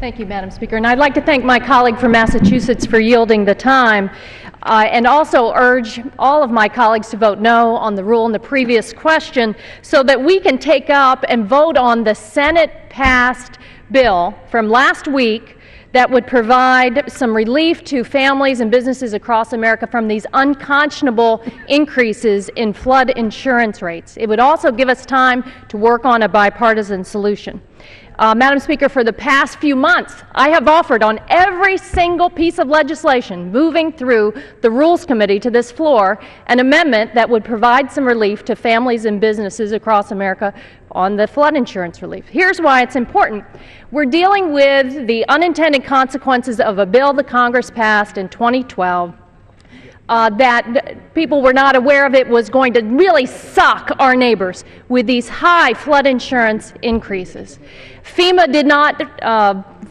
Thank you, Madam Speaker. And I'd like to thank my colleague from Massachusetts for yielding the time, and also urge all of my colleagues to vote no on the rule in the previous question so that we can take up and vote on the Senate-passed bill from last week that would provide some relief to families and businesses across America from these unconscionable increases in flood insurance rates. It would also give us time to work on a bipartisan solution. Madam Speaker, for the past few months, I have offered on every single piece of legislation moving through the Rules Committee to this floor an amendment that would provide some relief to families and businesses across America on the flood insurance relief. Here's why it's important. We're dealing with the unintended consequences of a bill the Congress passed in 2012 that people were not aware of. It was going to really suck our neighbors with these high flood insurance increases. FEMA did not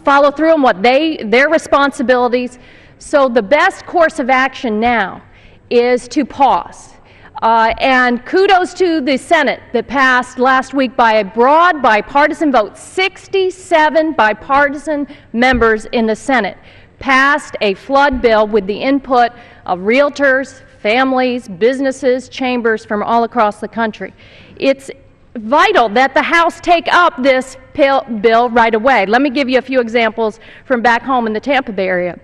follow through on their responsibilities, so the best course of action now is to pause. And kudos to the Senate that passed last week by a broad bipartisan vote. 67 bipartisan members in the Senate passed a flood bill with the input of realtors, families, businesses, chambers from all across the country. It's vital that the House take up this bill right away. Let me give you a few examples from back home in the Tampa Bay area.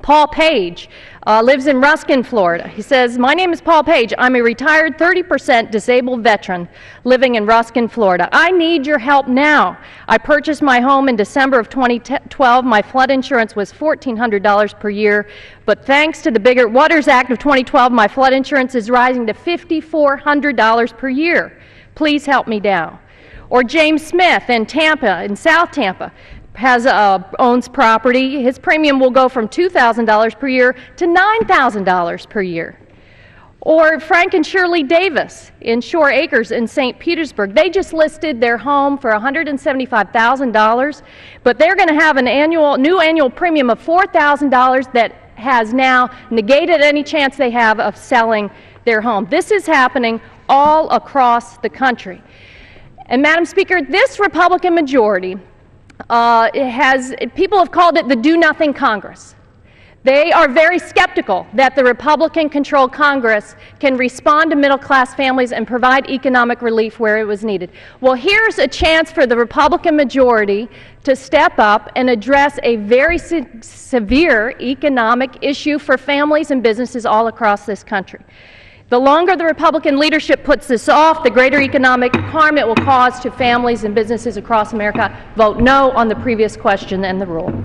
Paul Page lives in Ruskin, Florida. He says, "My name is Paul Page. I'm a retired 30% disabled veteran living in Ruskin, Florida. I need your help now. I purchased my home in December of 2012. My flood insurance was $1,400 per year, but thanks to the Bigger Waters Act of 2012, my flood insurance is rising to $5,400 per year. Please help me now." Or James Smith in Tampa, in South Tampa, owns property. His premium will go from $2,000 per year to $9,000 per year. Or Frank and Shirley Davis in Shore Acres in St. Petersburg. They just listed their home for $175,000, but they're going to have an new annual premium of $4,000 that has now negated any chance they have of selling their home. This is happening all across the country. And Madam Speaker, this Republican majority people have called it the do-nothing Congress. They are very skeptical that the Republican-controlled Congress can respond to middle-class families and provide economic relief where it was needed. Well, here's a chance for the Republican majority to step up and address a very severe economic issue for families and businesses all across this country. The longer the Republican leadership puts this off, the greater economic harm it will cause to families and businesses across America. Vote no on the previous question and the rule.